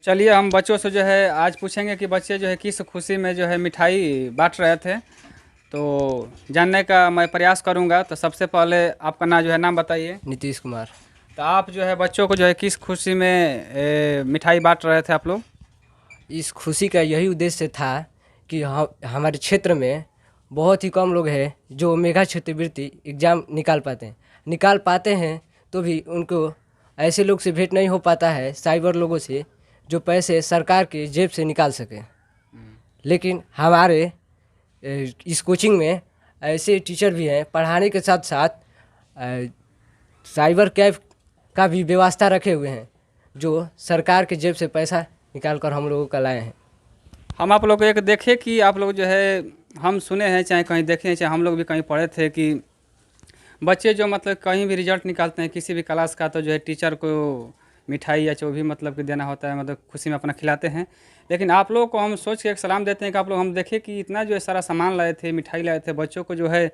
चलिए हम बच्चों से जो है आज पूछेंगे कि बच्चे जो है किस खुशी में जो है मिठाई बांट रहे थे। तो जानने का मैं प्रयास करूंगा। तो सबसे पहले आपका नाम जो है नाम बताइए। नीतीश कुमार। तो आप जो है बच्चों को जो है किस खुशी में मिठाई बांट रहे थे आप लोग? इस खुशी का यही उद्देश्य था कि हमारे क्षेत्र में बहुत ही कम लोग हैं जो मेगा छात्रवृत्ति एग्ज़ाम निकाल पाते हैं तो भी उनको ऐसे लोग से भेंट नहीं हो पाता है, साइबर लोगों से, जो पैसे सरकार के जेब से निकाल सके। लेकिन हमारे इस कोचिंग में ऐसे टीचर भी हैं, पढ़ाने के साथ साथ साइबर कैफ का भी व्यवस्था रखे हुए हैं, जो सरकार के जेब से पैसा निकाल कर हम लोगों का लाए हैं। हम आप लोग को एक देखे कि आप लोग जो है हम सुने हैं, चाहे कहीं देखे हैं, चाहे हम लोग भी कहीं पढ़े थे कि बच्चे जो मतलब कहीं भी रिजल्ट निकालते हैं किसी भी क्लास का तो जो है टीचर को मिठाई या जो भी मतलब कि देना होता है, मतलब खुशी में अपना खिलाते हैं। लेकिन आप लोगों को हम सोच के एक सलाम देते हैं कि आप लोग हम देखे कि इतना जो है सारा सामान लाए थे, मिठाई लाए थे, बच्चों को जो है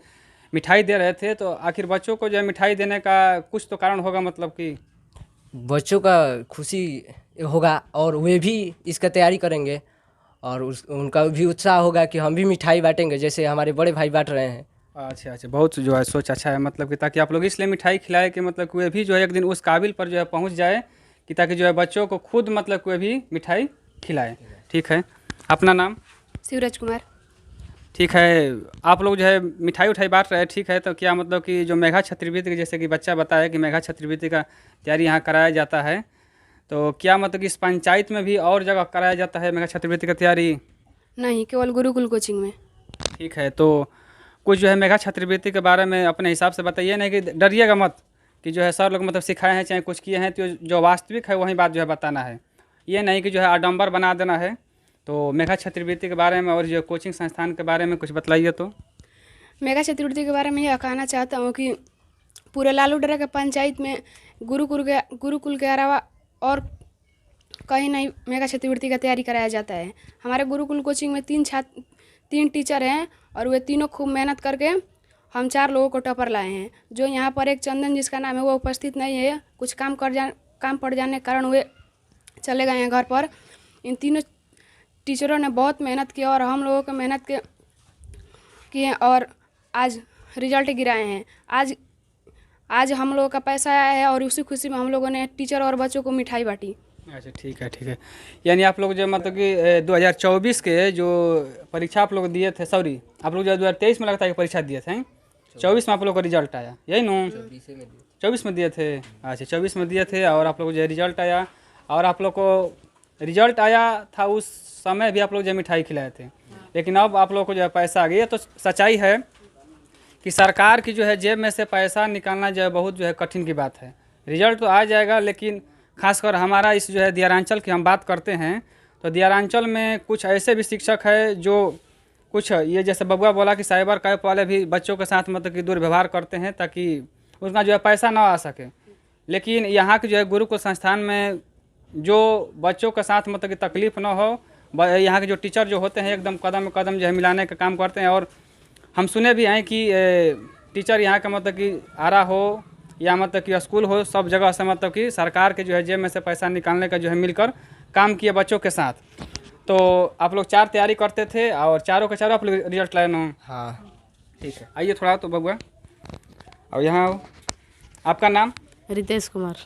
मिठाई दे रहे थे। तो आखिर बच्चों को जो है मिठाई देने का कुछ तो कारण होगा, मतलब कि बच्चों का खुशी होगा और वे भी इसका तैयारी करेंगे और उनका भी उत्साह होगा कि हम भी मिठाई बांटेंगे जैसे हमारे बड़े भाई बांट रहे हैं। अच्छा अच्छा, बहुत जो है सोच अच्छा है, मतलब कि ताकि आप लोग इसलिए मिठाई खिलाए कि मतलब कि वे भी जो है एक दिन उस काबिल पर जो है पहुंच जाए कि ताकि जो है बच्चों को खुद मतलब कि वे भी मिठाई खिलाए। ठीक है, अपना नाम? शिवराज कुमार। ठीक है, आप लोग जो है मिठाई उठाई बांट रहे हैं, ठीक है। तो क्या मतलब कि जो मेघा छात्रवृत्ति जैसे कि बच्चा बताया कि मेघा छात्रवृत्ति का तैयारी यहाँ कराया जाता है, तो क्या मतलब कि इस पंचायत में भी और जगह कराया जाता है मेघा छात्रवृत्ति का तैयारी? नहीं, केवल गुरुकुल कोचिंग में। ठीक है, तो कुछ जो है मेघा छात्रवृत्ति के बारे में अपने हिसाब से बताइए, नहीं कि डरिएगा मत कि जो है सर लोग मतलब सिखाए हैं चाहे कुछ किए हैं, तो जो वास्तविक है वही बात जो है बताना है, ये नहीं कि जो है आडंबर बना देना है। तो मेघा छात्रवृत्ति के बारे में और जो कोचिंग संस्थान के बारे में कुछ बताइए। तो मेगा छात्रवृत्ति के बारे में यह कहना चाहता हूँ कि पूरे लालूडरा के पंचायत में गुरुकुल के अलावा और कहीं नहीं मेगा छात्रवृत्ति का तैयारी कराया जाता है। हमारे गुरुकुल कोचिंग में तीन टीचर हैं और वे तीनों खूब मेहनत करके हम 4 लोगों को टॉपर लाए हैं। जो यहाँ पर एक चंदन जिसका नाम है वो उपस्थित नहीं है, कुछ काम पड़ जाने के कारण वे चले गए हैं घर पर। इन तीनों टीचरों ने बहुत मेहनत की और हम लोगों को मेहनत किए और आज रिजल्ट गिराए हैं। आज हम लोगों का पैसा आया है और उसी खुशी में हम लोगों ने टीचर और बच्चों को मिठाई बांटी। अच्छा, ठीक है ठीक है। यानी आप लोग जो मतलब कि 2024 के जो परीक्षा आप लोग दिए थे, सॉरी आप लोग जो 2023 में लगता है कि परीक्षा दिए थे, 24 में आप लोग का रिजल्ट आया, यही नो? 24 में दिए थे। अच्छा, 24 में दिए थे और आप लोग जो रिजल्ट आया, और आप लोग को रिजल्ट आया था उस समय भी आप लोग जो मिठाई खिलाए थे, लेकिन अब आप लोग को जो है पैसा आ गया। तो सच्चाई है कि सरकार की जो है जेब में से पैसा निकालना जो है बहुत जो है कठिन की बात है। रिजल्ट तो आ जाएगा, लेकिन खासकर हमारा इस जो है दियारांचल की हम बात करते हैं, तो दियारांचल में कुछ ऐसे भी शिक्षक है जो कुछ ये जैसे बबुआ बोला कि साइबर कैफ वाले भी बच्चों के साथ मतलब कि दुर्व्यवहार करते हैं ताकि उसका जो है पैसा ना आ सके। लेकिन यहाँ के जो है गुरुकुल संस्थान में जो बच्चों के साथ मतलब कि तकलीफ़ ना हो, यहाँ के जो टीचर जो होते हैं एकदम कदम कदम जो है मिलाने का काम करते हैं। और हम सुने भी हैं कि टीचर यहाँ का मतलब कि आरा हो या मतलब कि स्कूल हो, सब जगह से मतलब कि सरकार के जो है जेब में से पैसा निकालने का जो है मिलकर काम किए बच्चों के साथ। तो आप लोग 4 तैयारी करते थे और चारों के चारों आप लोग रिजल्ट लाए ना? हाँ, ठीक है, आइए थोड़ा तो बबुआ और यहाँ आओ। आपका नाम? रितेश कुमार।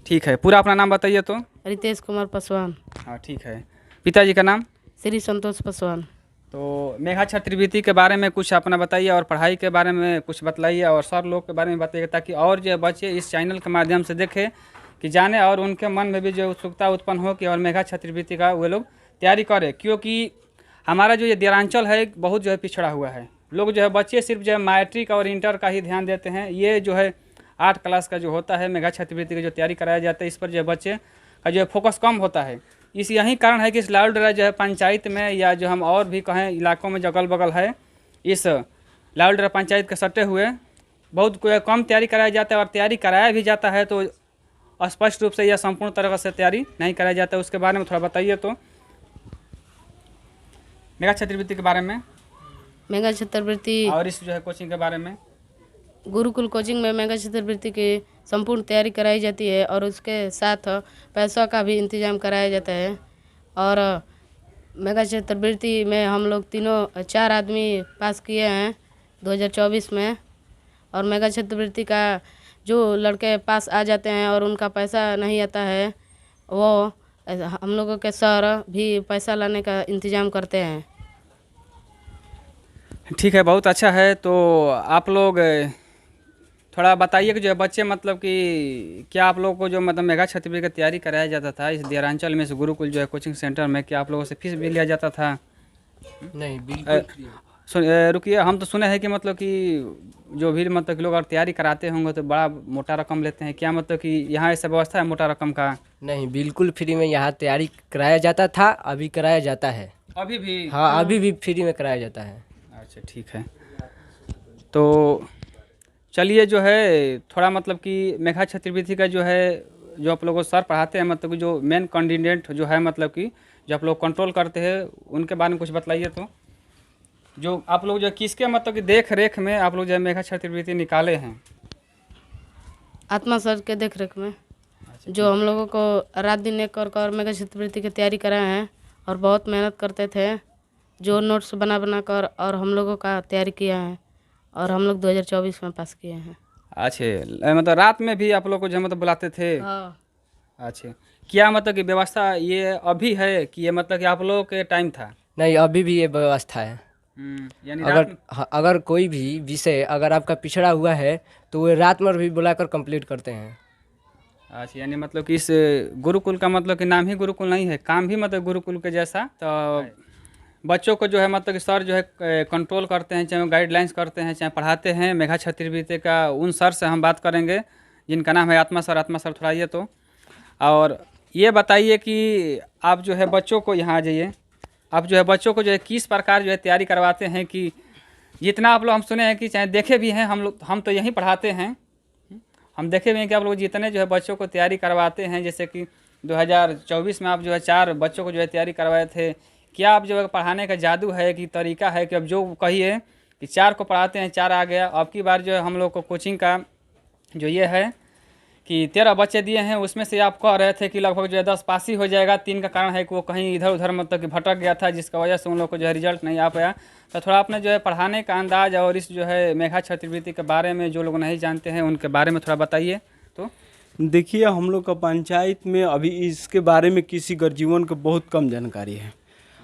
ठीक है, पूरा अपना नाम बताइए। तो रितेश कुमार पासवान। हाँ ठीक है, पिताजी का नाम? श्री संतोष पासवान। तो मेघा छात्रवृत्ति के बारे में कुछ अपना बताइए और पढ़ाई के बारे में कुछ बताइए और सर लोग के बारे में बताइए, ताकि और जो बच्चे इस चैनल के माध्यम से देखें कि जाने और उनके मन में भी जो उत्सुकता उत्पन्न हो कि और मेघा छात्रवृत्ति का वे लोग तैयारी करें। क्योंकि हमारा जो ये दियारांचल है बहुत जो है पिछड़ा हुआ है। लोग जो है बच्चे सिर्फ जो है मैट्रिक और इंटर का ही ध्यान देते हैं। ये जो है 8 क्लास का जो होता है मेघा छात्रवृत्ति की जो तैयारी कराया जाता है, इस पर जो है बच्चे का जो है फोकस कम होता है। इस यही कारण है कि इस लालूडरा जो है पंचायत में या जो हम और भी कहें इलाकों में जो अगल बगल है, इस लालूडरा पंचायत के सटे हुए बहुत कम तैयारी कराया जाता है। और तैयारी कराया भी जाता है तो स्पष्ट रूप से या संपूर्ण तरह से तैयारी नहीं कराया जाता है। उसके बारे में थोड़ा बताइए। तो मेघा छात्रवृत्ति के बारे में मेगा छात्रवृत्ति और इस जो है कोचिंग के बारे में। गुरुकुल कोचिंग में मेगा छात्रवृत्ति की संपूर्ण तैयारी कराई जाती है और उसके साथ पैसों का भी इंतजाम कराया जाता है। और मेगा छात्रवृत्ति में हम लोग तीनों 4 आदमी पास किए हैं 2024 में। और मेगा छात्रवृत्ति का जो लड़के पास आ जाते हैं और उनका पैसा नहीं आता है, वो हम लोगों के सर भी पैसा लाने का इंतज़ाम करते हैं। ठीक है, बहुत अच्छा है। तो आप लोग थोड़ा बताइए कि जो है बच्चे मतलब कि क्या आप लोगों को जो मतलब मेगा छात्रवृत्ति की तैयारी कराया जाता था इस देहरांचल में, इस गुरुकुल जो है कोचिंग सेंटर में, क्या आप लोगों से फीस भी लिया जाता था? नहीं, बिल्कुल फ्री है। रुकिए, हम तो सुने हैं कि मतलब कि जो भी मतलब कि लोग अगर तैयारी कराते होंगे तो बड़ा मोटा रकम लेते हैं, क्या मतलब कि यहाँ ऐसा व्यवस्था है मोटा रकम का? नहीं, बिल्कुल फ्री में यहाँ तैयारी कराया जाता था, अभी कराया जाता है। अभी भी? हाँ, अभी भी फ्री में कराया जाता है। अच्छा, ठीक है। तो चलिए जो है थोड़ा मतलब कि मेघा छात्रवृत्ति का जो है जो आप लोगों को सर पढ़ाते हैं मतलब कि जो मेन कैंडिडेट जो है मतलब कि जो आप लोग कंट्रोल करते हैं उनके बारे में कुछ बताइए। तो जो आप लोग जो किसके मतलब कि देख रेख में आप लोग जो है मेघा छात्रवृत्ति निकाले हैं? आत्मा सर के देख रेख में जो हम लोगों को रात दिन एक कर मेगा छात्रवृत्ति की तैयारी कराए हैं और बहुत मेहनत करते थे, जो नोट्स बना बना कर और हम लोगों का तैयारी किया है और हम लोग 2024 में पास किए हैं। अच्छा, मतलब रात में भी आप लोग को जो मतलब बुलाते थे? हाँ। अच्छा, क्या मतलब कि व्यवस्था ये अभी है कि ये मतलब कि आप लोगों के टाइम था? नहीं, अभी भी ये व्यवस्था है। यानी अगर कोई भी विषय अगर आपका पिछड़ा हुआ है तो वो रात में भी बुलाकर कंप्लीट करते हैं। अच्छा, यानी मतलब कि इस गुरुकुल का मतलब कि नाम ही गुरुकुल नहीं है, काम भी मतलब गुरुकुल के जैसा। तो बच्चों को जो है मतलब कि सर जो है कंट्रोल करते हैं, चाहे गाइडलाइंस करते हैं, चाहे पढ़ाते हैं। मेघा छात्रवृत्ति का उन सर से हम बात करेंगे जिनका नाम है आत्मा सर। आत्मा सर थोड़ा आइए तो, और ये बताइए कि आप जो है बच्चों को, यहाँ आ जाइए, आप जो है बच्चों को जो है किस प्रकार जो है तैयारी करवाते हैं कि जितना आप लोग हम सुने हैं कि चाहे देखे भी हैं हम लोग, हम तो यहीं पढ़ाते हैं, हम देखे भी हैं कि आप लोग जितने जो है बच्चों को तैयारी करवाते हैं, जैसे कि 2024 में आप जो है 4 बच्चों को जो है तैयारी करवाए थे, क्या आप जो है पढ़ाने का जादू है कि तरीका है कि अब जो कहिए कि 4 को पढ़ाते हैं 4 आ गया। अब की बार जो है हम लोग को कोचिंग का जो ये है कि 13 बच्चे दिए हैं, उसमें से आप कह रहे थे कि लगभग जो है 10 पास ही हो जाएगा। 3 का कारण है कि वो कहीं इधर उधर मतलब कि भटक गया था, जिसका वजह से उन लोग को जो है रिजल्ट नहीं आ पाया। तो थोड़ा आपने जो है पढ़ाने का अंदाज और इस जो है मेघा छात्रवृत्ति के बारे में जो लोग नहीं जानते हैं उनके बारे में थोड़ा बताइए। तो देखिए, हम लोग का पंचायत में अभी इसके बारे में किसी गर्जीवन को बहुत कम जानकारी है।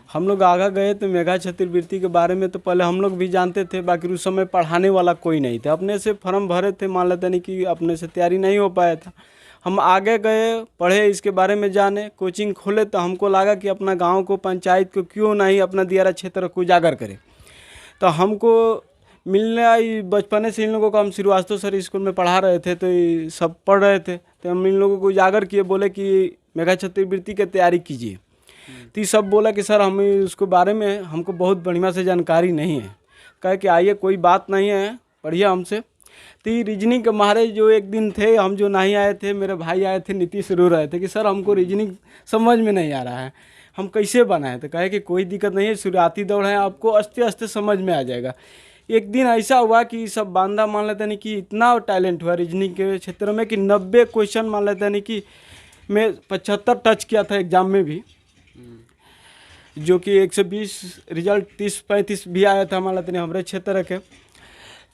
हम लोग आगे गए तो मेघा छात्रवृत्ति के बारे में तो पहले हम लोग भी जानते थे, बाकी उस समय पढ़ाने वाला कोई नहीं था। अपने से फॉर्म भरे थे, मान लेते नहीं कि अपने से तैयारी नहीं हो पाया था। हम आगे गए, पढ़े, इसके बारे में जाने, कोचिंग खोले, तो हमको लगा कि अपना गांव को, पंचायत को क्यों नहीं अपना दियारा क्षेत्र को उजागर करें। तो हमको मिलने आई बचपने से इन लोगों को, हम श्रीवास्तव सर स्कूल में पढ़ा रहे थे तो ये सब पढ़ रहे थे, तो हम इन लोगों को उजागर किए, बोले कि मेघा छात्रवृत्ति की तैयारी कीजिए। तो ये सब बोला कि सर हमें उसके बारे में हमको बहुत बढ़िया से जानकारी नहीं है। कहे कि आइए, कोई बात नहीं है, पढ़िए हमसे। तो ये रीजनिंग के मारे जो एक दिन थे, हम जो नहीं आए थे, मेरे भाई आए थे, नीतीश रो रहे थे कि सर हमको रीजनिंग समझ में नहीं आ रहा है, हम कैसे बनाए। तो कहे कि कोई दिक्कत नहीं है, शुरुआती दौड़ है, आपको आस्ते आस्ते समझ में आ जाएगा। एक दिन ऐसा हुआ कि सब बांदा, मान लेते नहीं कि इतना टैलेंट हुआ रीजनिंग के क्षेत्र में कि 90 क्वेश्चन मान लेते नहीं कि मैं 75 टच किया था एग्जाम में भी, जो कि 120 रिजल्ट 30-35 भी आया था मान लेते नहीं हमारे क्षेत्र के।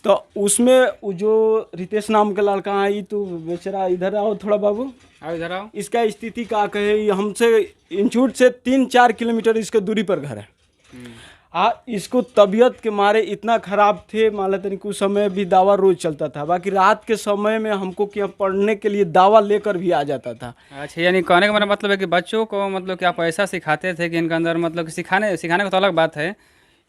तो उसमें जो रितेश नाम के लड़का आई, तो बेचारा इधर आओ थोड़ा बाबू, आओ इधर आओ। इसका स्थिति क्या कहे, हमसे इंस्टीट्यूट से 3-4 किलोमीटर इसके दूरी पर घर है। इसको तबीयत के मारे इतना ख़राब थे, मान लेते नहीं कुछ समय भी दवा रोज़ चलता था, बाकी रात के समय में हमको क्या पढ़ने के लिए दवा लेकर भी आ जाता था। अच्छा, यानी कहने का मेरा मतलब है कि बच्चों को मतलब कि आप ऐसा सिखाते थे कि इनके अंदर मतलब कि सिखाने का तो अलग बात है,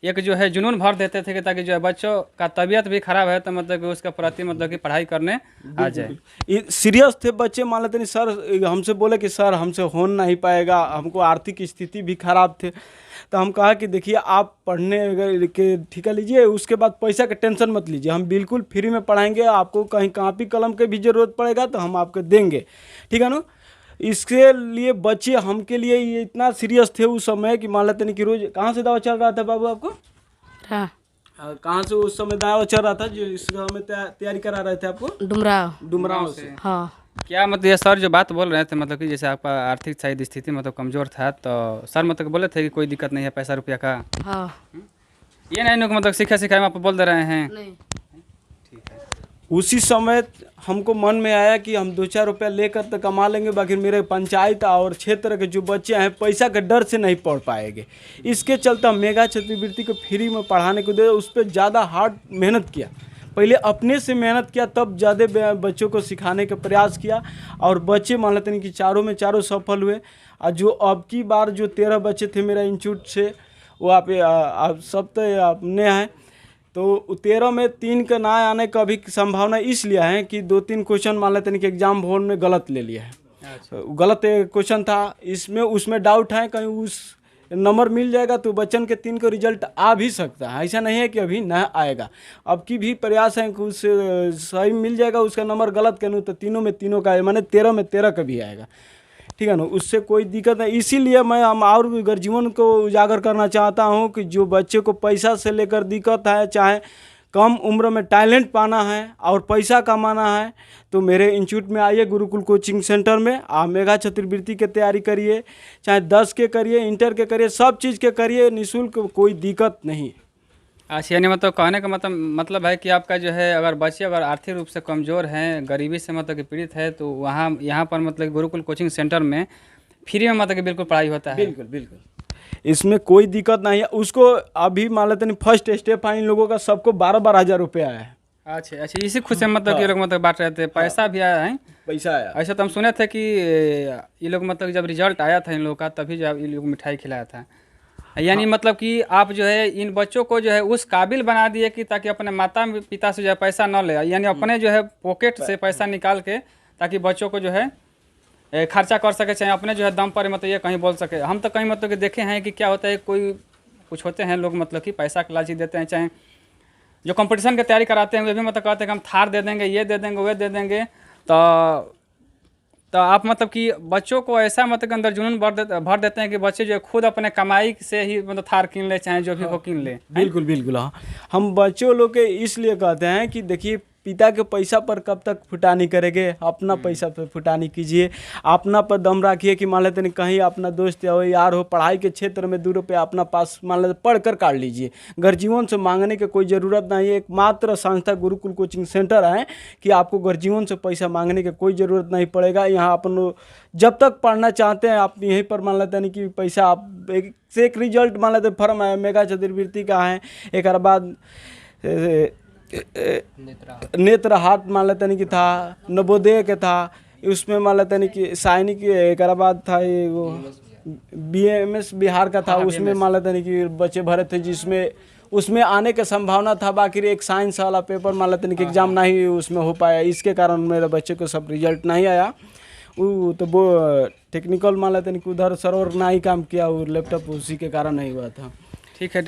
एक जो है जुनून भर देते थे कि ताकि जो है बच्चों का तबीयत भी खराब है तो मतलब कि उसका प्रति मतलब कि पढ़ाई करने आ जाए। ये सीरियस थे बच्चे, मान लेते नहीं सर, हमसे बोले कि सर हमसे हो नहीं पाएगा, हमको आर्थिक स्थिति भी खराब थे। तो हम कहा कि देखिए, आप पढ़ने के ठिका लीजिए, उसके बाद पैसा का टेंशन मत लीजिए, हम बिल्कुल फ्री में पढ़ाएंगे, आपको कहीं कापी कलम के भी ज़रूरत पड़ेगा तो हम आपको देंगे, ठीक है ना। इसके लिए बच्चे हमके लिए ये इतना सीरियस थे उस समय कि मान लेते नहीं कि रोज़, कहाँ से दवा चल रहा था बाबू आपको? कहाँ से उस समय दावा चल रहा था जो इस गाँव में तैयारी करा रहे थे आपको? डुमराव से। हाँ। क्या मतलब ये सर जो बात बोल रहे थे मतलब कि जैसे आपका आर्थिक शायद स्थिति मतलब कमज़ोर था, तो सर मतलब बोले थे कि कोई दिक्कत नहीं है पैसा रुपया का? हाँ। ये नहीं कि मतलब सिखा में आप बोल दे रहे हैं? नहीं। उसी समय हमको मन में आया कि हम 2-4 रुपया लेकर तो कमा लेंगे, बाकी मेरे पंचायत और क्षेत्र के जो बच्चे हैं पैसा के डर से नहीं पढ़ पाएंगे। इसके चलते हम मेगा छात्रवृत्ति को फ्री में पढ़ाने को दे, उस पर ज़्यादा हार्ड मेहनत किया। पहले अपने से मेहनत किया, तब ज़्यादा बच्चों को सिखाने का प्रयास किया और बच्चे मान लेते हैं कि चारों में चारों सफल हुए। और जो अब की बार जो 13 बच्चे थे मेरा इंस्टीट्यूट से, वो आप सब तो अपने हैं, तो 13 में 3 का ना आने का भी संभावना इसलिए है कि 2-3 क्वेश्चन मान लेते हैं कि एग्जाम बोर्ड में गलत ले लिया है। गलत क्वेश्चन था, इसमें उसमें डाउट है कहीं उस नंबर मिल जाएगा तो बच्चन के 3 का रिजल्ट आ भी सकता है, ऐसा नहीं है कि अभी ना आएगा। अब की भी प्रयास है कि उस सही मिल जाएगा, उसका नंबर गलत करूँ तो तीनों में तीनों का, माने 13 में 13 का भी आएगा, ठीक है ना, उससे कोई दिक्कत नहीं। इसीलिए मैं हम और भी गर्जीवन को उजागर करना चाहता हूं कि जो बच्चे को पैसा से लेकर दिक्कत है, चाहे कम उम्र में टैलेंट पाना है और पैसा कमाना है, तो मेरे इंस्टीट्यूट में आइए, गुरुकुल कोचिंग सेंटर में। आप मेगा छात्रवृत्ति की तैयारी करिए, चाहे 10 के करिए, इंटर के करिए, सब चीज़ के करिए, निःशुल्क, कोई दिक्कत नहीं। अच्छा, यानी मतलब कहने का मतलब है कि आपका जो है अगर बच्चे अगर आर्थिक रूप से कमज़ोर हैं, गरीबी से मतलब कि पीड़ित है, तो वहाँ यहाँ पर मतलब गुरुकुल कोचिंग सेंटर में फ्री में मतलब कि बिल्कुल पढ़ाई होता है? बिल्कुल बिल्कुल, इसमें कोई दिक्कत नहीं है। उसको अभी मान लेते हैं फर्स्ट स्टेप है इन लोगों का, सबको 12-12 हज़ार रुपये आया है। अच्छा, इसी खुशी में मतलब कि ये लोग मतलब बांट रहे थे, पैसा भी आया है? पैसा आया। ऐसा तो हम सुने थे कि ये लोग मतलब जब रिजल्ट आया था इन लोगों का, तभी जब इन लोग मिठाई खिलाया था। यानी मतलब कि आप जो है इन बच्चों को जो है उस काबिल बना दिए कि ताकि अपने माता पिता से जो है पैसा न ले, यानी अपने जो है पॉकेट से पैसा निकाल के ताकि बच्चों को जो है खर्चा कर सके, चाहे अपने जो है दम पर मतलब ये कहीं बोल सके। हम तो कहीं मतलब कि देखे हैं कि क्या होता है, कोई कुछ होते हैं लोग मतलब कि पैसा की लालची देते हैं, चाहे जो कंपटीशन की तैयारी कराते हैं वे भी मतलब कहते हैं कि हम थार दे देंगे, ये दे देंगे, वे दे देंगे। तो आप मतलब कि बच्चों को ऐसा मतलब अंदर जुनून भर देते हैं कि बच्चे जो खुद अपने कमाई से ही मतलब थार कीन ले, चाहे जो भी हो कीन ले। बिल्कुल बिल्कुल, हाँ। हम बच्चों लोग के इसलिए कहते हैं कि देखिए, पिता के पैसा पर कब तक फुटानी करेंगे, अपना पैसा पर फुटानी कीजिए, अपना पर दम रखिए कि मान लेते हैं कहीं अपना दोस्त हो यार हो पढ़ाई के क्षेत्र में 2 रुपये अपना पास मान लेते पढ़ कर काट लीजिए। गर्जीवन से मांगने की कोई ज़रूरत नहीं है। एकमात्र संस्था गुरुकुल कोचिंग सेंटर है कि आपको गर्जीवन से पैसा मांगने की कोई ज़रूरत नहीं पड़ेगा। यहाँ अपन जब तक पढ़ना चाहते हैं आप यहीं पर मान लेते हैं कि पैसा आप एक से एक रिजल्ट मान लेते फर्म है, मेगा छात्रवृत्ति का है, एक बाद नेत्र हाट मान लेते नहीं कि था, नवोदय के था, उसमें मान लेते नहीं कि सैनिक, एक बाद था ये वो BMS बिहार का था, उसमें मान लेते नहीं कि बच्चे भरे थे, जिसमें उसमें आने की संभावना था, बाकी एक साइंस वाला पेपर मान लेते नहीं कि एग्जाम नहीं उसमें हो पाया, इसके कारण मेरे बच्चे को सब रिजल्ट नहीं आया। वो तो वो टेक्निकल मान लेते नहीं कि उधर सर्वर ना ही काम किया, वो लैपटॉप उसी के कारण नहीं हुआ था। ठीक है,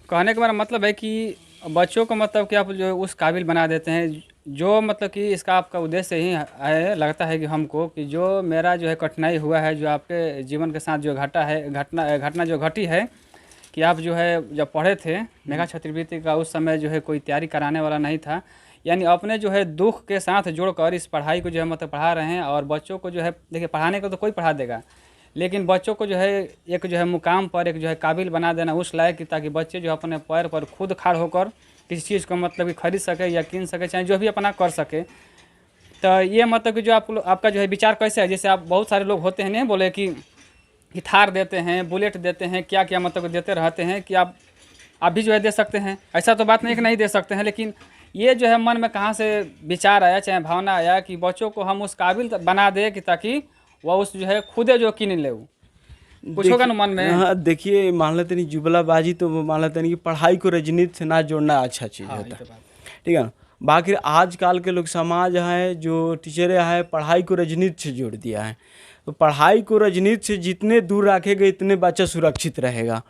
कहने का मेरा मतलब है कि बच्चों को मतलब कि आप जो उस काबिल बना देते हैं, जो मतलब कि इसका आपका उद्देश्य ही है, लगता है कि हमको कि जो मेरा जो है कठिनाई हुआ है, जो आपके जीवन के साथ जो घटना जो घटी है कि आप जो है जब पढ़े थे मेगा छात्रवृत्ति का, उस समय जो है कोई तैयारी कराने वाला नहीं था, यानी अपने जो है दुख के साथ जोड़कर इस पढ़ाई को जो है मतलब पढ़ा रहे हैं। और बच्चों को जो है देखिए, पढ़ाने को तो कोई पढ़ा देगा, लेकिन बच्चों को जो है एक जो है मुकाम पर एक जो है काबिल बना देना उस लायक कि ताकि बच्चे जो अपने पैर पर खुद खड़ा होकर किसी चीज़ को मतलब कि खरीद सके या कीन सके, चाहे जो भी अपना कर सके। तो ये मतलब कि जो आपका जो है विचार कैसे है, जैसे आप बहुत सारे लोग होते हैं, नहीं बोले कि थार देते हैं, बुलेट देते हैं, क्या क्या मतलब देते रहते हैं कि आप भी जो है दे सकते हैं, ऐसा तो बात नहीं कि नहीं दे सकते हैं, लेकिन ये जो है मन में कहाँ से विचार आया, चाहे भावना आया कि बच्चों को हम उस काबिल बना दे कि ताकि वह उस जो है खुदे जो कीन ले, कुछ होगा ना मन में। हाँ, देखिए, मान लेते नहीं जुबलाबाजी तो मान लेते नहीं कि पढ़ाई को राजनीति से ना जोड़ना अच्छा चीज़ होता है, ठीक है ना। बाकी आजकल के लोग समाज है जो टीचरें हैं, पढ़ाई को राजनीति से जोड़ दिया है। तो पढ़ाई को राजनीति से जितने दूर रखेगा इतने बच्चा सुरक्षित रहेगा।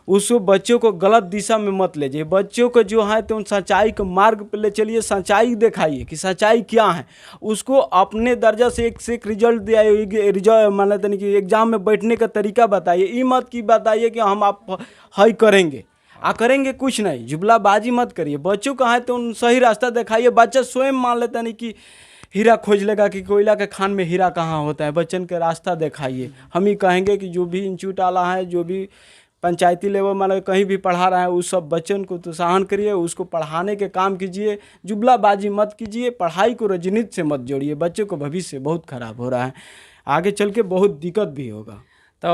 उस बच्चों को गलत दिशा में मत ले जाइए, बच्चों को जो है तो सच्चाई के मार्ग पर ले चलिए, सच्चाई दिखाइए कि सच्चाई क्या है, उसको अपने दर्जा से एक रिजल्ट दिया, रिजल्ट मान लेते नहीं कि एग्जाम में बैठने का तरीका बताइए। ये मत की बताइए कि हम आप हाई करेंगे, करेंगे कुछ नहीं। जुमलाबाजी मत करिए, बच्चों का है तो उन सही रास्ता दिखाइए। बच्चा स्वयं मान लेता नहीं कि हीरा खोज लेगा कि कोयला के खान में हीरा कहाँ होता है। बच्चन के रास्ता दिखाइए। हम ही कहेंगे कि जो भी इंस्टीट्यूट वाला है, जो भी पंचायती लेवल मतलब कहीं भी पढ़ा रहा है, उस सब बच्चन को प्रोत्साहन करिए, उसको पढ़ाने के काम कीजिए। जुमलाबाजी मत कीजिए, पढ़ाई को राजनीति से मत जोड़िए। बच्चों का भविष्य बहुत खराब हो रहा है, आगे चल के बहुत दिक्कत भी होगा। तो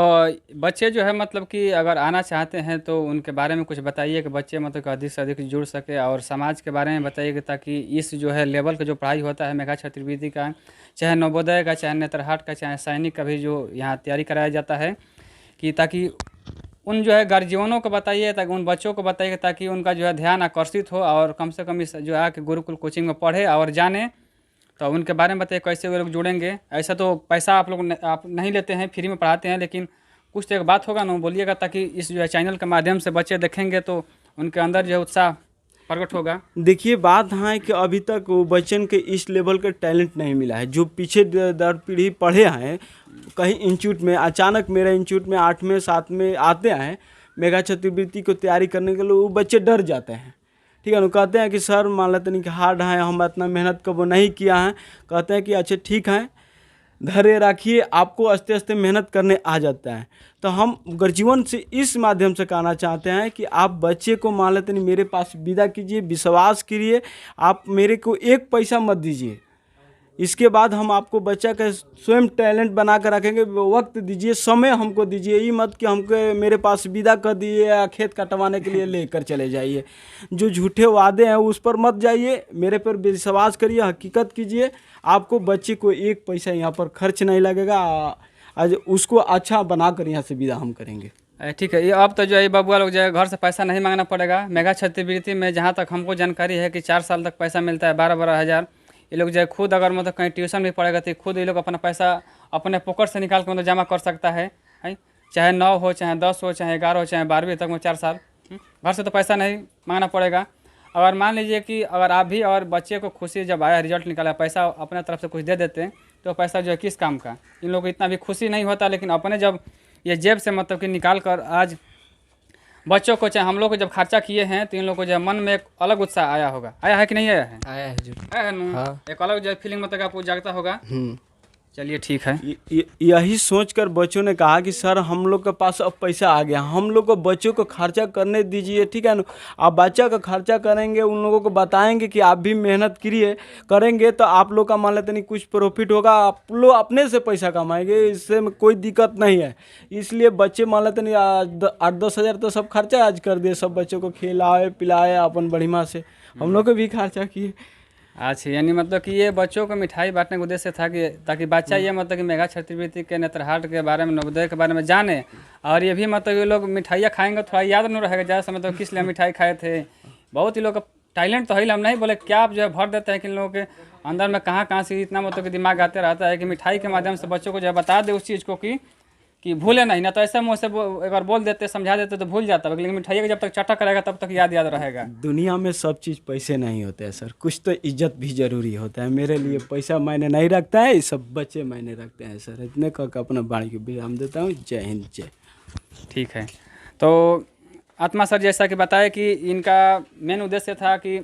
बच्चे जो है मतलब कि अगर आना चाहते हैं तो उनके बारे में कुछ बताइए कि बच्चे मतलब कि अधिक से अधिक जुड़ सके, और समाज के बारे में बताइए कि ताकि इस जो है लेवल का जो पढ़ाई होता है मेघा छात्रवृत्ति का, चाहे नवोदय का, चाहे नेतरहाट का, चाहे सैनिक का भी जो यहाँ तैयारी कराया जाता है, कि ताकि उन जो है गार्जियनों को बताइए, ताकि उन बच्चों को बताइए ताकि उनका जो है ध्यान आकर्षित हो और कम से कम इस जो है कि गुरुकुल कोचिंग में पढ़े और जाने। तो उनके बारे में बताइए कैसे वो लोग जुड़ेंगे। ऐसा तो पैसा आप लोग आप नहीं लेते हैं, फ्री में पढ़ाते हैं, लेकिन कुछ तो एक बात होगा ना, बोलिएगा, ताकि इस जो है चैनल के माध्यम से बच्चे देखेंगे तो उनके अंदर जो है उत्साह प्रकट होगा। देखिए बात है कि अभी तक वो बच्चन के इस लेवल के टैलेंट नहीं मिला है। जो पीछे दर पीढ़ी पढ़े हैं कहीं इंस्टीट्यूट में, अचानक मेरे इंस्टीट्यूट में 8वें 7वें आते हैं मेघा छात्रवृत्ति को तैयारी करने के लिए, वो बच्चे डर जाते हैं। ठीक है ना, कहते हैं कि सर मान लेते नहीं कि हार्ड है, हम इतना मेहनत कब नहीं किया है। कहते हैं कि अच्छा ठीक है, धैर्य रखिए, आपको आस्ते आस्ते मेहनत करने आ जाता है। तो हम गर्जीवन से इस माध्यम से कहना चाहते हैं कि आप बच्चे को मान लेते नहीं मेरे पास विदा कीजिए, विश्वास करिए, आप मेरे को एक पैसा मत दीजिए। इसके बाद हम आपको बच्चा का स्वयं टैलेंट बना कर रखेंगे। वक्त दीजिए, समय हमको दीजिए, ये मत कि हमको मेरे पास विदा कर दिए या खेत कटवाने के लिए लेकर चले जाइए। जो झूठे वादे हैं उस पर मत जाइए, मेरे पर विश्वास करिए, हकीकत कीजिए। आपको बच्चे को एक पैसा यहाँ पर खर्च नहीं लगेगा। आज उसको अच्छा बनाकर यहाँ से विदा हम करेंगे। ठीक है, ये अब तो जो है बबुआ लोग जो है घर से पैसा नहीं मांगना पड़ेगा। मेघा छात्रवृत्ति में जहाँ तक हमको जानकारी है कि 4 साल तक पैसा मिलता है, 12-12 हज़ार। ये लोग जो है खुद अगर मतलब कहीं ट्यूशन भी पढ़ेगा तो खुद ये लोग अपना पैसा अपने पॉकेट से निकाल कर मतलब जमा कर सकता है। चाहे 9 हो, चाहे 10 हो, चाहे 11 हो, चाहे 12वीं तक में 4 साल घर से तो पैसा नहीं मांगना पड़ेगा। अगर मान लीजिए कि अगर आप भी और बच्चे को खुशी जब आया, रिजल्ट निकाला, पैसा अपने तरफ से कुछ दे देते हैं तो पैसा जो है किस काम का। इन लोगों को इतना भी खुशी नहीं होता, लेकिन अपने जब ये जेब से मतलब कि निकाल कर आज बच्चों को, चाहे हम लोग को जब खर्चा किए हैं तो इन लोगों को जो है मन में एक अलग उत्साह आया होगा। आया है कि नहीं आया है? आया है जरूर। आया है ना? हाँ। एक अलग जो है फीलिंग मतलब आपको जागता होगा। चलिए ठीक है। यही सोचकर बच्चों ने कहा कि सर हम लोग के पास अब पैसा आ गया, हम लोग को बच्चों को खर्चा करने दीजिए। ठीक है ना, आप बच्चा का खर्चा करेंगे, उन लोगों को बताएंगे कि आप भी मेहनत करेंगे तो आप लोग का मान लेते नहीं कुछ प्रॉफिट होगा, आप लोग अपने से पैसा कमाएंगे, इससे कोई दिक्कत नहीं है। इसलिए बच्चे मान लेते नहीं 8-10 हज़ार तो सब खर्चा आज कर दिए, सब बच्चों को खिलाए पिलाए अपन बढ़िया से, हम लोग को भी खर्चा किए। अच्छा, यानी मतलब कि ये बच्चों को मिठाई बांटने का उद्देश्य था कि ताकि बच्चा ये मतलब कि मेघा छात्रवृत्ति के, नेतरहाट के बारे में, नवोदय के बारे में जाने, और ये भी मतलब ये लोग मिठाइयाँ खाएंगे थोड़ा याद नहीं रहेगा ज़्यादा समय तो किस लिए मिठाई खाए थे। बहुत ही लोग का टैलेंट तो है, हम नहीं बोले क्या आप जो है भर देते हैं कि इन लोगों के अंदर में कहाँ से इतना मतलब कि दिमाग आते रहता है कि मिठाई के माध्यम से बच्चों को जो है बता दे उस चीज़ को कि भूले नहीं। ना तो ऐसा मुँह से एक बार बोल देते, समझा देते तो भूल जाता है, लेकिन मिठाई जब तक चटा करेगा तब तक याद रहेगा। दुनिया में सब चीज़ पैसे नहीं होते हैं सर, कुछ तो इज्जत भी ज़रूरी होता है। मेरे लिए पैसा मायने नहीं रखता है, सब बच्चे मायने रखते हैं सर। इतने का अपना बाणी को विराम देता हूँ। जय हिंद, जय। ठीक है, तो आत्मा सर जैसा कि बताया कि इनका मेन उद्देश्य था कि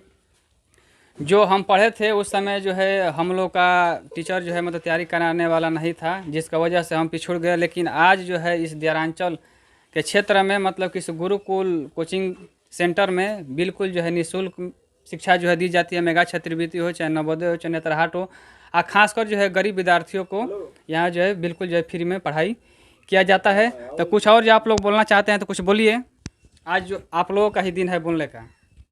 जो हम पढ़े थे उस समय जो है हम लोग का टीचर जो है मतलब तैयारी कराने वाला नहीं था, जिसका वजह से हम पिछड़ गए। लेकिन आज जो है इस दियारांचल के क्षेत्र में मतलब कि इस गुरुकुल कोचिंग सेंटर में बिल्कुल जो है निःशुल्क शिक्षा जो है दी जाती है। मेघा छात्रवृत्ति हो, चाहे नवोदय हो, चाहे नेतरहाट हो, और खासकर जो है गरीब विद्यार्थियों को यहाँ जो है बिल्कुल जो है फ्री में पढ़ाई किया जाता है। तो कुछ और जो आप लोग बोलना चाहते हैं तो कुछ बोलिए, आज जो आप लोगों का ही दिन है बोलने का।